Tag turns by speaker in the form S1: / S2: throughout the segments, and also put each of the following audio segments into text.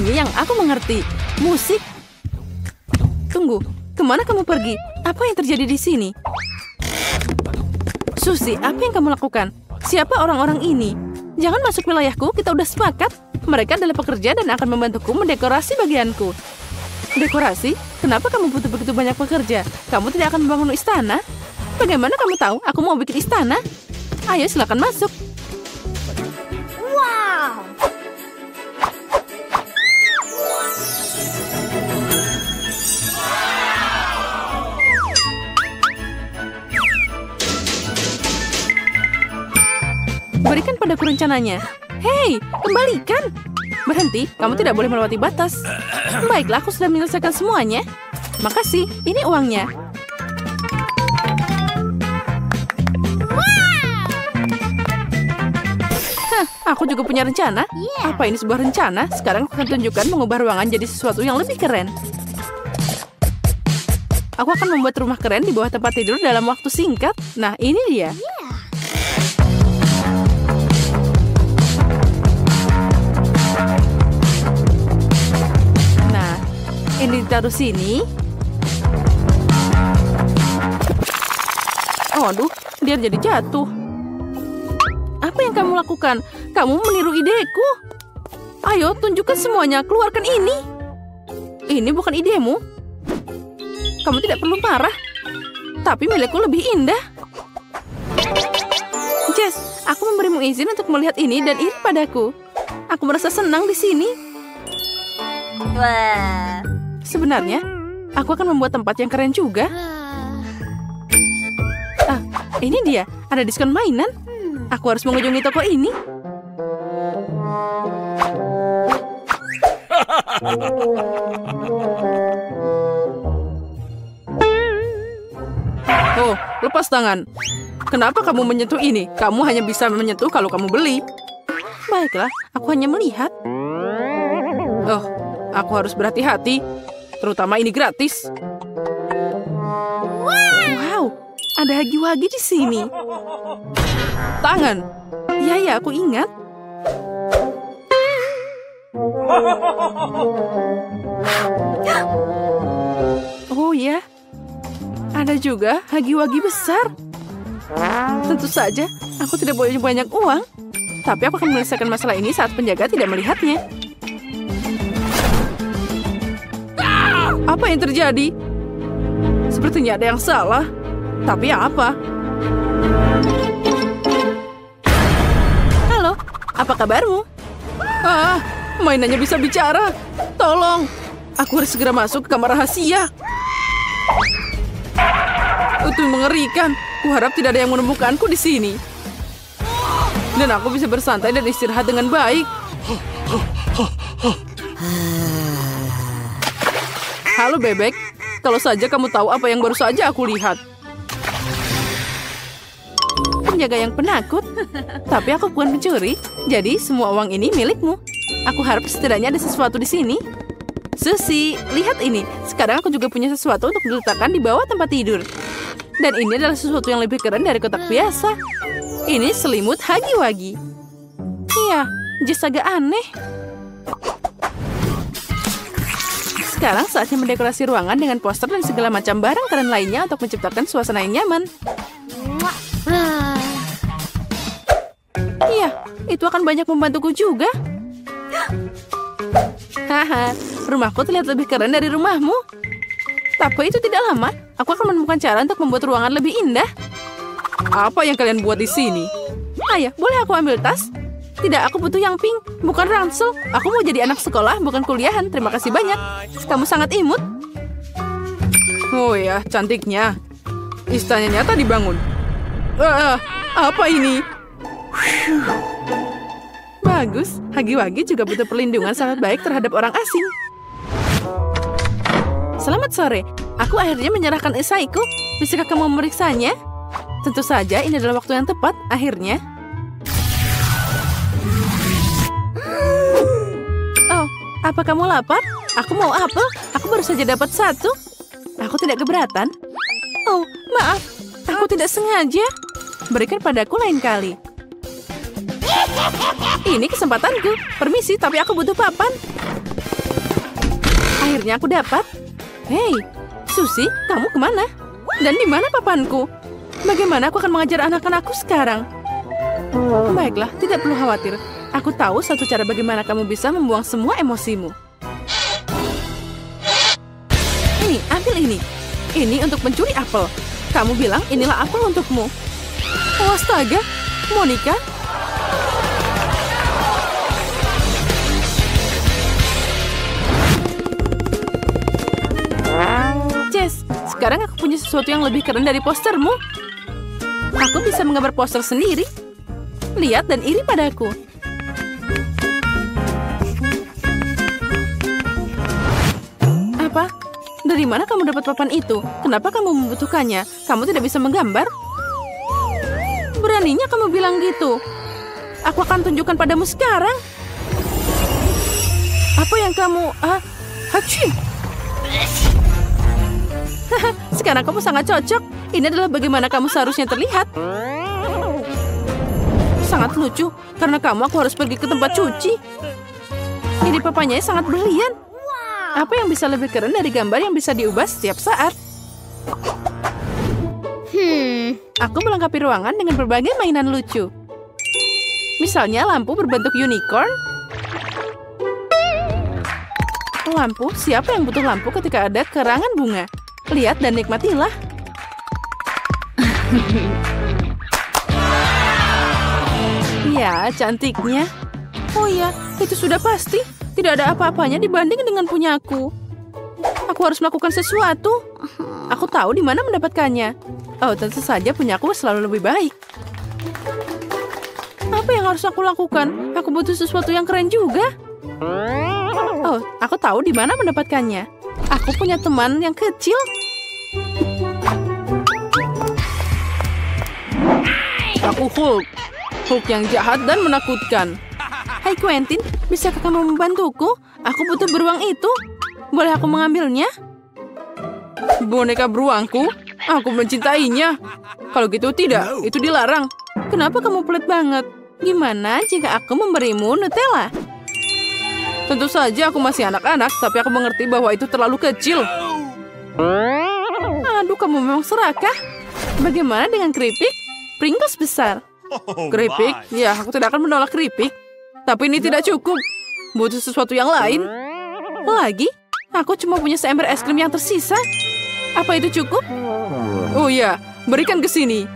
S1: Ini yang aku mengerti. Musik. Tunggu, kemana kamu pergi? Apa yang terjadi di sini? Susie, apa yang kamu lakukan? Siapa orang-orang ini? Jangan masuk wilayahku, kita udah sepakat. Mereka adalah pekerja dan akan membantuku mendekorasi bagianku. Dekorasi? Kenapa kamu butuh begitu banyak pekerja? Kamu tidak akan membangun istana? Bagaimana kamu tahu aku mau bikin istana? Ayo, silakan masuk.
S2: Wow!
S1: Berikan padaku rencananya. Hei, kembalikan. Berhenti, kamu tidak boleh melewati batas. Baiklah, aku sudah menyelesaikan semuanya. Makasih, ini uangnya. Hah, aku juga punya rencana. Apa ini sebuah rencana? Sekarang aku akan tunjukkan mengubah ruangan jadi sesuatu yang lebih keren. Aku akan membuat rumah keren di bawah tempat tidur dalam waktu singkat. Nah, ini dia. Ini ditaruh sini. Aduh, dia jadi jatuh. Apa yang kamu lakukan? Kamu meniru ideku. Ayo, tunjukkan semuanya. Keluarkan ini. Ini bukan idemu. Kamu tidak perlu marah. Tapi milikku lebih indah. Jess, aku memberimu izin untuk melihat ini dan iri padaku. Aku merasa senang di sini.
S2: Wah.
S1: Sebenarnya, aku akan membuat tempat yang keren juga. Ah, ini dia. Ada diskon mainan. Aku harus mengunjungi toko ini. Oh, lepas tangan. Kenapa kamu menyentuh ini? Kamu hanya bisa menyentuh kalau kamu beli. Baiklah, aku hanya melihat. Oh, aku harus berhati-hati. Terutama ini gratis. Wow, ada hagi-wagi di sini. Tangan. Ya, aku ingat. Oh ya, ada juga hagi-wagi besar. Tentu saja, aku tidak boleh banyak uang. Tapi aku akan menyelesaikan masalah ini saat penjaga tidak melihatnya. Apa yang terjadi? Sepertinya ada yang salah. Tapi apa? Halo, apa kabarmu? Ah, mainannya bisa bicara. Tolong, aku harus segera masuk ke kamar rahasia. Itu mengerikan. Kuharap tidak ada yang menemukanku di sini. Dan aku bisa bersantai dan istirahat dengan baik. Halo bebek, kalau saja kamu tahu apa yang baru saja aku lihat. Penjaga yang penakut. Tapi aku bukan pencuri, jadi semua uang ini milikmu. Aku harap setidaknya ada sesuatu di sini. Susie, lihat ini. Sekarang aku juga punya sesuatu untuk diletakkan di bawah tempat tidur. Dan ini adalah sesuatu yang lebih keren dari kotak biasa. Ini selimut hagi-wagi. Iya, Jess agak aneh. Sekarang saatnya mendekorasi ruangan dengan poster dan segala macam barang keren lainnya untuk menciptakan suasana yang nyaman. Iya, itu akan banyak membantuku juga. Haha, rumahku terlihat lebih keren dari rumahmu. Tapi itu tidak lama. Aku akan menemukan cara untuk membuat ruangan lebih indah. Apa yang kalian buat di sini? Ayah, boleh aku ambil tas? Tidak, aku butuh yang pink, bukan ransel. Aku mau jadi anak sekolah, bukan kuliahan. Terima kasih banyak. Kamu sangat imut. Oh ya, cantiknya. Istana nyata dibangun. Apa ini? Bagus, hagi-wagi juga butuh perlindungan sangat baik terhadap orang asing. Selamat sore, aku akhirnya menyerahkan esaiku. Bisakah kamu memeriksanya? Tentu saja, ini adalah waktu yang tepat, akhirnya. Oh, apa kamu lapar? Aku mau apel, aku baru saja dapat satu. Aku tidak keberatan. Oh, maaf, aku tidak sengaja. Berikan padaku lain kali. Ini kesempatanku. Permisi, tapi aku butuh papan. Akhirnya aku dapat. Hei, Susie, kamu kemana? Dan di mana papanku? Bagaimana aku akan mengajar anak-anakku sekarang? Baiklah, tidak perlu khawatir. Aku tahu satu cara bagaimana kamu bisa membuang semua emosimu. Ini, ambil ini. Ini untuk mencuri apel. Kamu bilang inilah apel untukmu. Oh, astaga, Monica. Jess, sekarang aku punya sesuatu yang lebih keren dari postermu. Aku bisa menggambar poster sendiri. Lihat dan iri padaku. Apa? Dari mana kamu dapat papan itu? Kenapa kamu membutuhkannya? Kamu tidak bisa menggambar? Beraninya kamu bilang gitu. Aku akan tunjukkan padamu sekarang. Apa yang kamu... Hachi! Sekarang kamu sangat cocok. Ini adalah bagaimana kamu seharusnya terlihat. Sangat lucu. Karena kamu aku harus pergi ke tempat cuci. Ini papanya sangat brilian. Apa yang bisa lebih keren dari gambar yang bisa diubah setiap saat? Aku melengkapi ruangan dengan berbagai mainan lucu. Misalnya lampu berbentuk unicorn. Lampu, siapa yang butuh lampu ketika ada kerangan bunga? Lihat dan nikmatilah. Ya, cantiknya. Oh ya, itu sudah pasti. Tidak ada apa-apanya dibanding dengan punyaku. Aku harus melakukan sesuatu. Aku tahu di mana mendapatkannya. Oh, tentu saja punyaku selalu lebih baik. Apa yang harus aku lakukan? Aku butuh sesuatu yang keren juga. Oh, aku tahu di mana mendapatkannya. Aku punya teman yang kecil. Aku Hulk. Hulk yang jahat dan menakutkan. Hai Quentin, bisakah kamu membantuku? Aku butuh beruang itu. Boleh aku mengambilnya? Boneka beruangku? Aku mencintainya. Kalau gitu tidak, itu dilarang. Kenapa kamu pelit banget? Gimana jika aku memberimu Nutella? Tentu saja aku masih anak-anak, tapi aku mengerti bahwa itu terlalu kecil. Aduh, kamu memang serakah. Bagaimana dengan keripik? Pringles besar. Keripik? Ya, aku tidak akan menolak keripik. Tapi ini tidak cukup. Butuh sesuatu yang lain. Lagi? Aku cuma punya seember es krim yang tersisa. Apa itu cukup? Oh ya, berikan ke sini.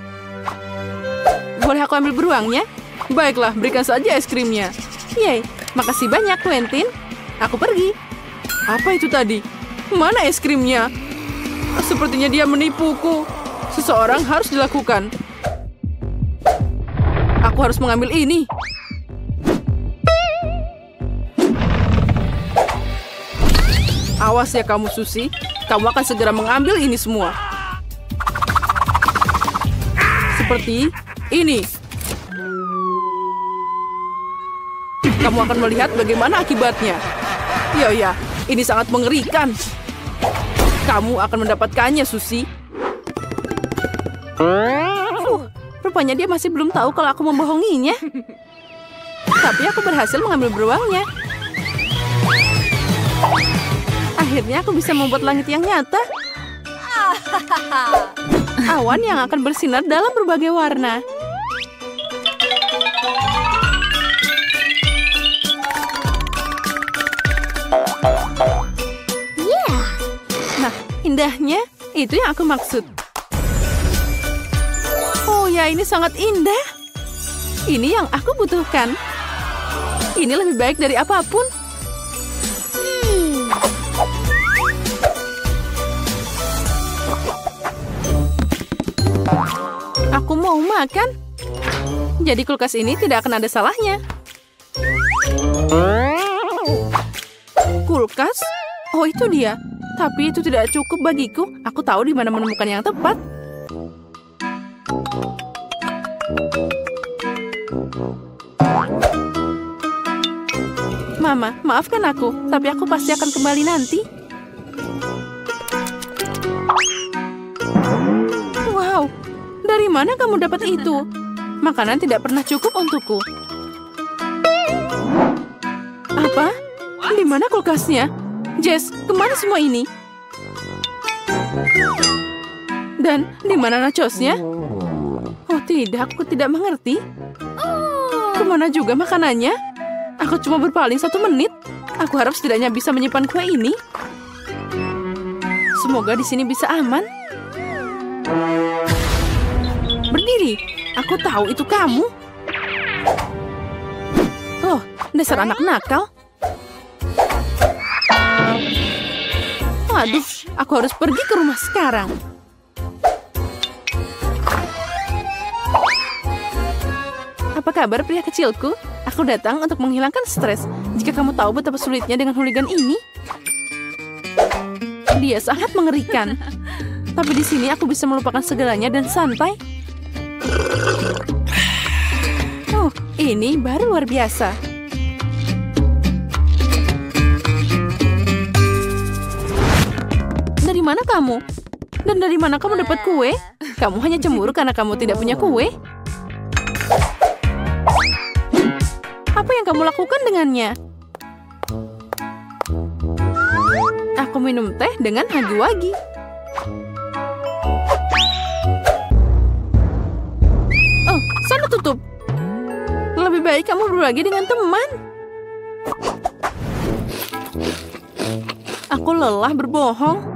S1: Boleh aku ambil beruangnya? Baiklah, berikan saja es krimnya. Yeay, makasih banyak, Quentin. Aku pergi. Apa itu tadi? Mana es krimnya? Sepertinya dia menipuku. Seseorang harus dilakukan. Aku harus mengambil ini. Awas ya kamu, Susie. Kamu akan segera mengambil ini semua. Seperti ini. Kamu akan melihat bagaimana akibatnya. Ya, ini sangat mengerikan. Kamu akan mendapatkannya, Susie. Rupanya dia masih belum tahu kalau aku membohonginya. Tapi aku berhasil mengambil beruangnya. Akhirnya aku bisa membuat langit yang nyata. Awan yang akan bersinar dalam berbagai warna. Nah, indahnya. Itu yang aku maksud. Oh ya, ini sangat indah. Ini yang aku butuhkan. Ini lebih baik dari apapun. Aku mau makan. Jadi kulkas ini tidak akan ada salahnya. Kulkas? Oh, itu dia. Tapi itu tidak cukup bagiku. Aku tahu di mana menemukan yang tepat. Mama, maafkan aku. Tapi aku pasti akan kembali nanti. Wow. Dari mana kamu dapat itu? Makanan tidak pernah cukup untukku. Apa? Di mana kulkasnya? Jess, kemana semua ini? Dan di mana nachosnya? Oh tidak, aku tidak mengerti. Kemana juga makanannya? Aku cuma berpaling 1 menit. Aku harap setidaknya bisa menyimpan kue ini. Semoga di sini bisa aman. Berdiri, aku tahu itu kamu. Oh, dasar anak nakal. Waduh, aku harus pergi ke rumah sekarang. Apa kabar pria kecilku? Aku datang untuk menghilangkan stres. Jika kamu tahu betapa sulitnya dengan hooligan ini. Dia sangat mengerikan. Tapi di sini aku bisa melupakan segalanya dan santai. Oh, ini baru luar biasa. Dari mana kamu? Dan dari mana kamu dapat kue? Kamu hanya cemburu karena kamu tidak punya kue? Apa yang kamu lakukan dengannya? Aku minum teh dengan hagi-wagi. Oh, sana tutup. Lebih baik kamu berbagi dengan teman. Aku lelah berbohong.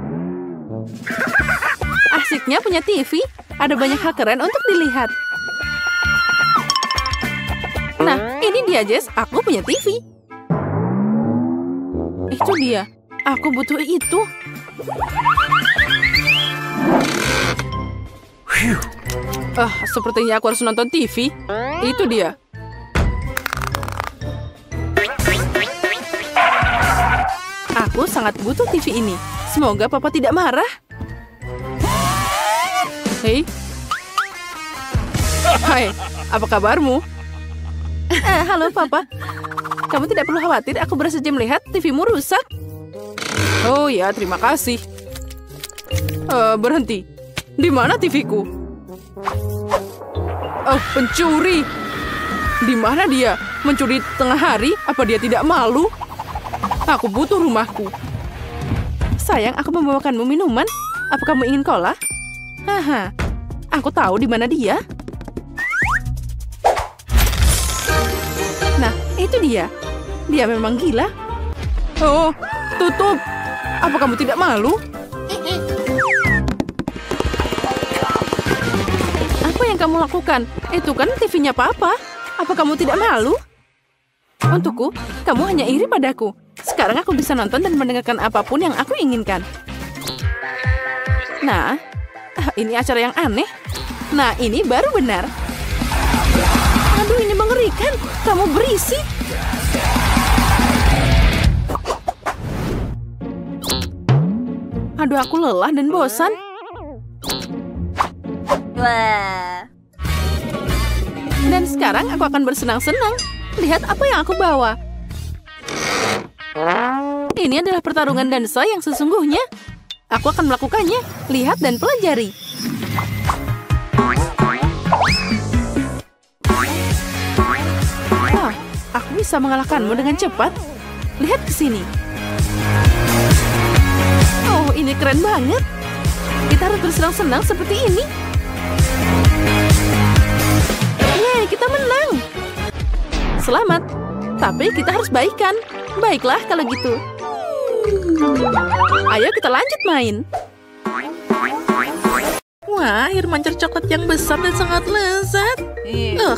S1: Asiknya punya TV. Ada banyak hal keren untuk dilihat. Nah, ini dia, Jess. Aku punya TV. Itu dia. Aku butuh itu. Sepertinya aku harus nonton TV. Itu dia. Aku sangat butuh TV ini. Semoga Papa tidak marah. Hei. Hai, apa kabarmu? Halo, Papa. Kamu tidak perlu khawatir, aku baru saja melihat TV-mu rusak. Oh ya, terima kasih. Berhenti. Di mana TV-ku? Oh, pencuri. Di mana dia? Mencuri tengah hari? Apa dia tidak malu? Aku butuh rumahku. Sayang, aku membawakanmu minuman. Apa kamu ingin cola? Haha, aku tahu di mana dia. Nah, itu dia. Dia memang gila. Oh, tutup. Apa kamu tidak malu? Apa yang kamu lakukan? Itu kan TV-nya Papa. Apa kamu tidak malu? Untukku, kamu hanya iri padaku. Sekarang aku bisa nonton dan mendengarkan apapun yang aku inginkan. Nah, ini acara yang aneh. Nah, ini baru benar. Aduh, ini mengerikan. Kamu berisik. Aduh, aku lelah dan bosan. Dan sekarang aku akan bersenang-senang. Lihat apa yang aku bawa. Ini adalah pertarungan dansa yang sesungguhnya. Aku akan melakukannya. Lihat dan pelajari. Aku bisa mengalahkanmu dengan cepat. Lihat ke sini. Oh, ini keren banget. Kita harus bersenang-senang seperti ini. Yeay, kita menang. Selamat. Tapi kita harus baikan. Baiklah kalau gitu. Ayo kita lanjut main. Wah, air mancur coklat yang besar dan sangat lezat.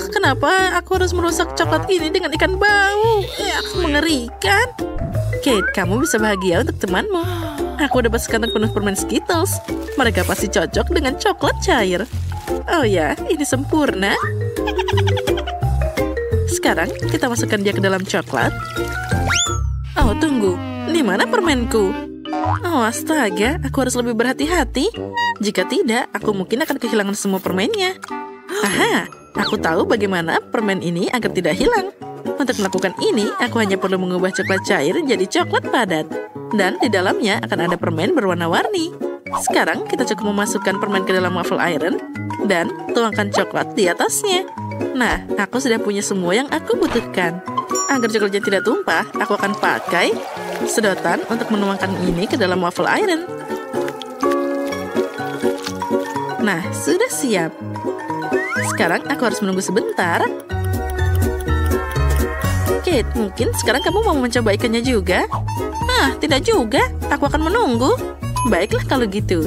S1: Kenapa aku harus merusak coklat ini dengan ikan bau? Mengerikan. Kate, kamu bisa bahagia untuk temanmu. Aku dapat sekantong penuh permen Skittles. Mereka pasti cocok dengan coklat cair. Oh ya, ini sempurna. Sekarang kita masukkan dia ke dalam coklat. Oh, tunggu. Di mana permenku? Oh, astaga. Aku harus lebih berhati-hati. Jika tidak, aku mungkin akan kehilangan semua permennya. Aha, aku tahu bagaimana permen ini agar tidak hilang. Untuk melakukan ini, aku hanya perlu mengubah coklat cair jadi coklat padat. Dan di dalamnya akan ada permen berwarna-warni. Sekarang kita cukup memasukkan permen ke dalam waffle iron dan tuangkan coklat di atasnya. Nah, aku sudah punya semua yang aku butuhkan. Agar coklatnya tidak tumpah, aku akan pakai sedotan untuk menuangkan ini ke dalam waffle iron. Nah, sudah siap. Sekarang aku harus menunggu sebentar. Kate, mungkin sekarang kamu mau mencoba ikannya juga? Ah, tidak juga. Aku akan menunggu. Baiklah kalau gitu.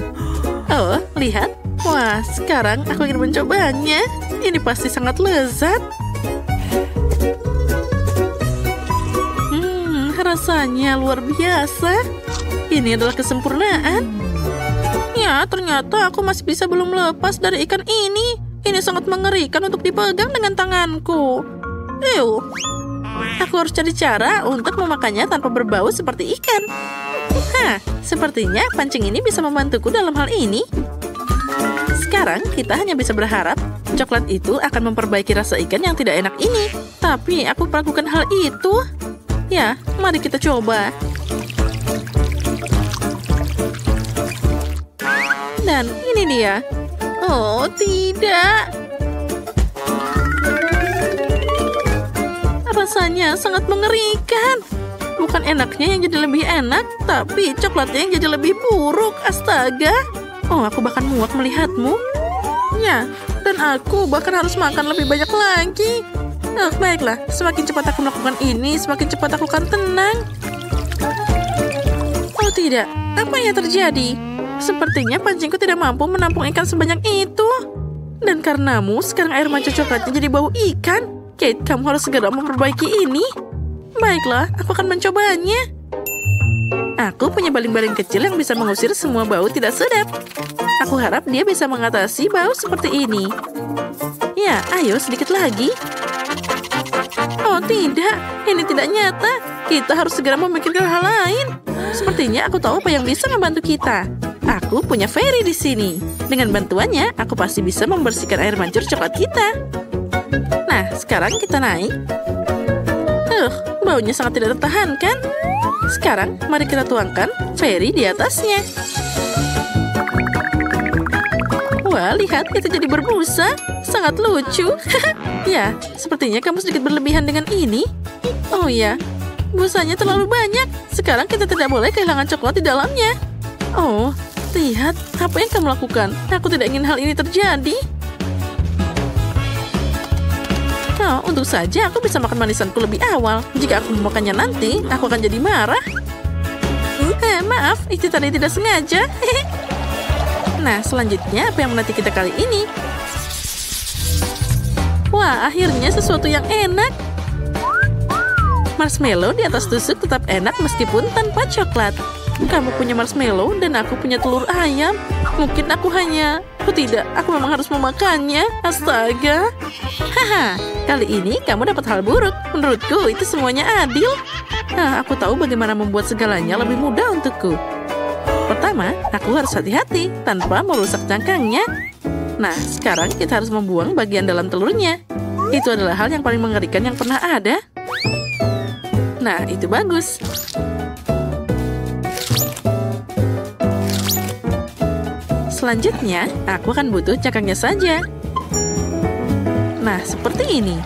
S1: Oh, lihat. Wah, sekarang aku ingin mencobanya. Ini pasti sangat lezat. Rasanya luar biasa. Ini adalah kesempurnaan. Ya, ternyata aku masih belum lepas dari ikan ini. Ini sangat mengerikan untuk dipegang dengan tanganku. Ew. Aku harus cari cara untuk memakannya tanpa berbau seperti ikan. Hah, sepertinya pancing ini bisa membantuku dalam hal ini. Sekarang kita hanya bisa berharap coklat itu akan memperbaiki rasa ikan yang tidak enak ini. Tapi aku melakukan hal itu. Ya, mari kita coba. Dan ini dia. Oh, tidak. Rasanya sangat mengerikan. Bukan enaknya yang jadi lebih enak, tapi coklatnya yang jadi lebih buruk. Astaga. Oh, aku bahkan muak melihatmu. Ya, dan aku bahkan harus makan lebih banyak lagi. Oh, baiklah, semakin cepat aku melakukan ini, semakin cepat aku akan tenang. Oh tidak, apa yang terjadi? Sepertinya pancingku tidak mampu menampung ikan sebanyak itu. Dan karenamu, sekarang air mancur coklatnya jadi bau ikan. Kate, kamu harus segera memperbaiki ini. Baiklah, aku akan mencobanya. Aku punya baling-baling kecil yang bisa mengusir semua bau tidak sedap. Aku harap dia bisa mengatasi bau seperti ini. Ya, ayo sedikit lagi. Oh tidak, ini tidak nyata. Kita harus segera memikirkan hal lain. Sepertinya aku tahu apa yang bisa membantu kita. Aku punya Fairy di sini. Dengan bantuannya, aku pasti bisa membersihkan air mancur coklat kita. Nah, sekarang kita naik. Baunya sangat tidak tertahankan. Sekarang, mari kita tuangkan Fairy di atasnya. Wah, lihat, itu jadi berbusa. Sangat lucu. Ya, sepertinya kamu sedikit berlebihan dengan ini. Oh ya, busanya terlalu banyak. Sekarang kita tidak boleh kehilangan coklat di dalamnya. Oh, lihat, apa yang kamu lakukan? Aku tidak ingin hal ini terjadi. Oh, untung saja aku bisa makan manisanku lebih awal. Jika aku memakannya nanti, aku akan jadi marah. Maaf, itu tadi tidak sengaja. Nah, selanjutnya apa yang menanti kita kali ini? Wah, akhirnya sesuatu yang enak. Marshmallow di atas tusuk tetap enak meskipun tanpa coklat. Kamu punya marshmallow dan aku punya telur ayam. Mungkin aku hanya... Oh tidak, aku memang harus memakannya. Astaga. Haha, kali ini kamu dapat hal buruk. Menurutku itu semuanya adil. Aku tahu bagaimana membuat segalanya lebih mudah untukku. Pertama, aku harus hati-hati tanpa merusak cangkangnya. Nah, sekarang kita harus membuang bagian dalam telurnya. Itu adalah hal yang paling mengerikan yang pernah ada. Nah, itu bagus. Selanjutnya, aku akan butuh cangkangnya saja. Nah, seperti ini.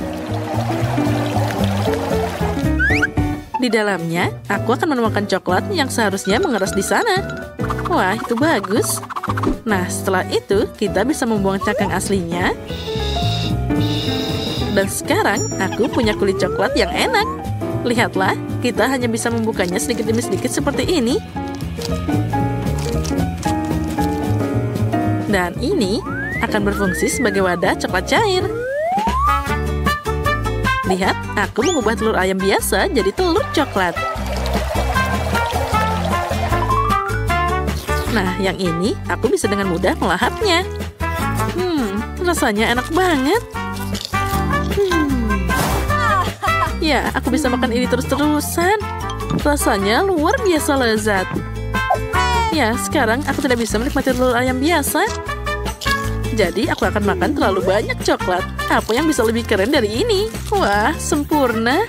S1: Di dalamnya, aku akan menuangkan coklat yang seharusnya mengeras di sana. Wah, itu bagus. Nah, setelah itu, kita bisa membuang cangkang aslinya. Dan sekarang, aku punya kulit coklat yang enak. Lihatlah, kita hanya bisa membukanya sedikit demi sedikit seperti ini. Dan ini akan berfungsi sebagai wadah coklat cair. Lihat, aku mengubah telur ayam biasa jadi telur coklat. Nah, yang ini aku bisa dengan mudah melahapnya. Rasanya enak banget. Ya, aku bisa makan ini terus-terusan. Rasanya luar biasa lezat. Ya, sekarang aku tidak bisa menikmati telur ayam biasa. Jadi, aku akan makan terlalu banyak coklat. Apa yang bisa lebih keren dari ini? Wah, sempurna.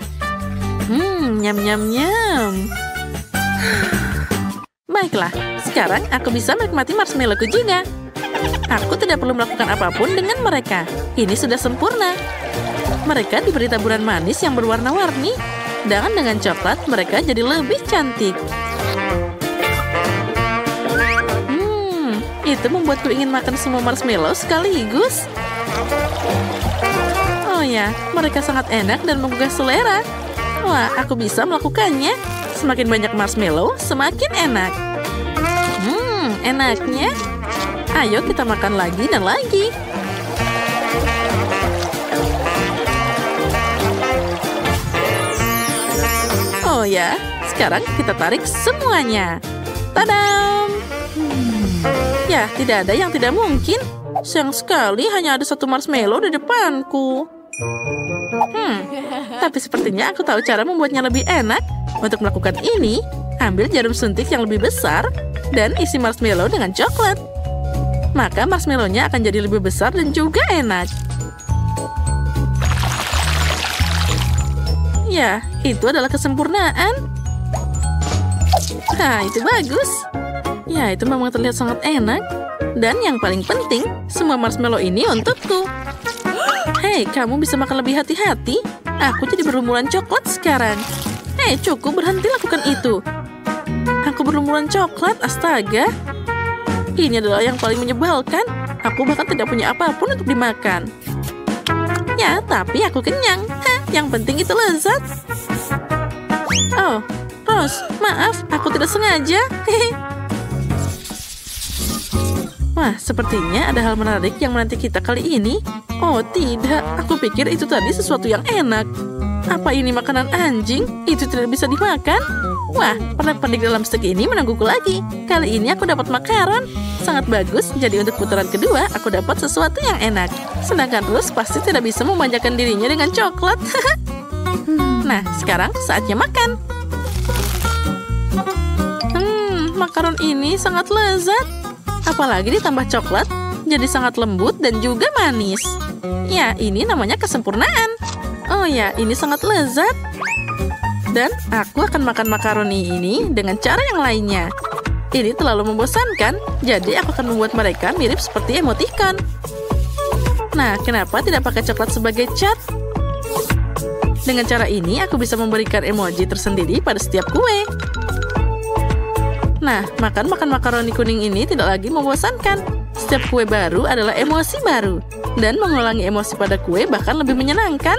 S1: Nyam-nyam-nyam. Baiklah, sekarang aku bisa menikmati marshmallowku juga. Aku tidak perlu melakukan apapun dengan mereka. Ini sudah sempurna. Mereka diberi taburan manis yang berwarna-warni. Dan dengan coklat, mereka jadi lebih cantik. Itu membuatku ingin makan semua marshmallow sekaligus. Oh ya, mereka sangat enak dan menggugah selera. Wah, aku bisa melakukannya. Semakin banyak marshmallow, semakin enak. Enaknya. Ayo kita makan lagi dan lagi. Oh ya, sekarang kita tarik semuanya. Tadam! Ya, tidak ada yang tidak mungkin. Sayang sekali hanya ada satu marshmallow di depanku. Tapi sepertinya aku tahu cara membuatnya lebih enak. Untuk melakukan ini, ambil jarum suntik yang lebih besar dan isi marshmallow dengan coklat. Maka marshmallow-nya akan jadi lebih besar dan juga enak. Ya, itu adalah kesempurnaan. Nah, itu bagus. Ya, itu memang terlihat sangat enak. Dan yang paling penting, semua marshmallow ini untukku. Hei, kamu bisa makan lebih hati-hati. Aku jadi berlumuran coklat sekarang. Hei, cukup berhenti lakukan itu. Aku berlumuran coklat, astaga. Ini adalah yang paling menyebalkan. Aku bahkan tidak punya apapun untuk dimakan. Ya, tapi aku kenyang. Yang penting itu lezat. Oh, Rose, maaf, aku tidak sengaja. Wah, sepertinya ada hal menarik yang menanti kita kali ini. Oh, tidak. Aku pikir itu tadi sesuatu yang enak. Apa ini makanan anjing? Itu tidak bisa dimakan. Wah, pernak-pernik dalam stek ini menungguku lagi. Kali ini aku dapat makaron. Sangat bagus, jadi untuk putaran kedua, aku dapat sesuatu yang enak. Sedangkan Rose pasti tidak bisa memanjakan dirinya dengan coklat. Nah, sekarang saatnya makan. Makaron ini sangat lezat. Apalagi ditambah coklat, jadi sangat lembut dan juga manis. Ya, ini namanya kesempurnaan. Oh ya, ini sangat lezat. Dan aku akan makan makaroni ini dengan cara yang lainnya. Ini terlalu membosankan, jadi aku akan membuat mereka mirip seperti emoticon. Nah, kenapa tidak pakai coklat sebagai cat? Dengan cara ini, aku bisa memberikan emoji tersendiri pada setiap kue. Nah, makan makaroni kuning ini tidak lagi membosankan. Setiap kue baru adalah emosi baru. Dan mengulangi emosi pada kue bahkan lebih menyenangkan.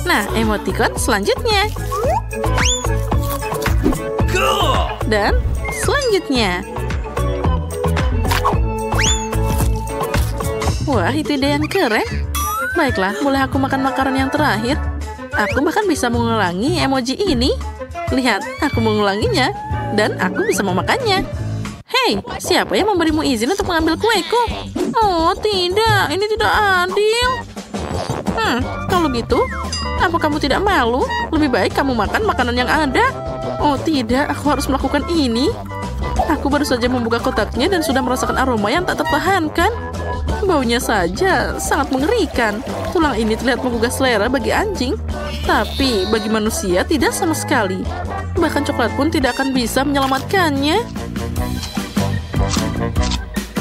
S1: Nah, emoticon selanjutnya. Dan selanjutnya. Wah, itu ide yang keren. Baiklah, boleh aku makan makaron yang terakhir? Aku bahkan bisa mengulangi emoji ini. Lihat, aku mengulanginya. Dan aku bisa memakannya. Hei, siapa yang memberimu izin untuk mengambil kueku? Oh, tidak. Ini tidak adil. Kalau gitu, apa kamu tidak malu? Lebih baik kamu makan makanan yang ada. Oh, tidak. Aku harus melakukan ini. Aku baru saja membuka kotaknya dan sudah merasakan aroma yang tak tertahankan. Baunya saja sangat mengerikan. Tulang ini terlihat menggugah selera bagi anjing. Tapi bagi manusia tidak sama sekali. Bahkan coklat pun tidak akan bisa menyelamatkannya.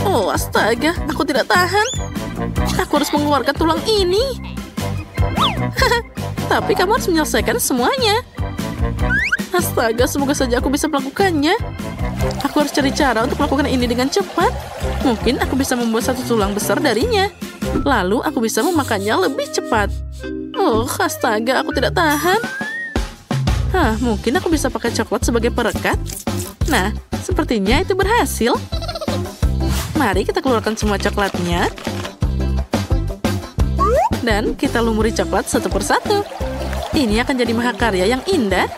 S1: Oh, astaga. Aku tidak tahan. Aku harus mengeluarkan tulang ini. Tapi kamu harus menyelesaikan semuanya. Astaga, semoga saja aku bisa melakukannya. Aku harus cari cara untuk melakukan ini dengan cepat. Mungkin aku bisa membuat satu tulang besar darinya. Lalu aku bisa memakannya lebih cepat. Oh, astaga, aku tidak tahan. Mungkin aku bisa pakai coklat sebagai perekat. Nah, sepertinya itu berhasil. Mari kita keluarkan semua coklatnya. Dan kita lumuri coklat satu persatu. Ini akan jadi mahakarya yang indah.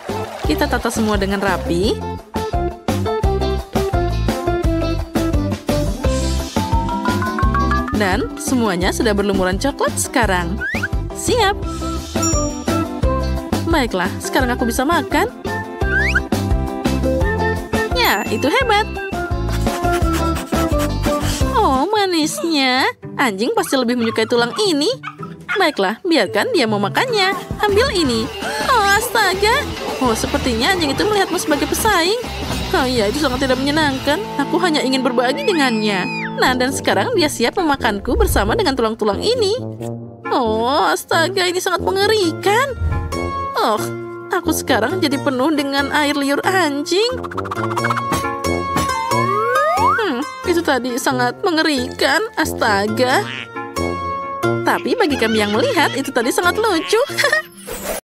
S1: Kita tata semua dengan rapi. Dan semuanya sudah berlumuran coklat sekarang. Siap. Baiklah, sekarang aku bisa makan. Ya, itu hebat. Oh, manisnya. Anjing pasti lebih menyukai tulang ini. Baiklah, biarkan dia memakannya. Ambil ini. Oh, astaga. Oh, sepertinya anjing itu melihatmu sebagai pesaing. Oh iya, itu sangat tidak menyenangkan. Aku hanya ingin berbagi dengannya. Nah, dan sekarang dia siap memakanku bersama dengan tulang-tulang ini. Oh, astaga, ini sangat mengerikan. Oh, aku sekarang jadi penuh dengan air liur anjing. Itu tadi sangat mengerikan, astaga. Tapi bagi kami yang melihat, itu tadi sangat lucu.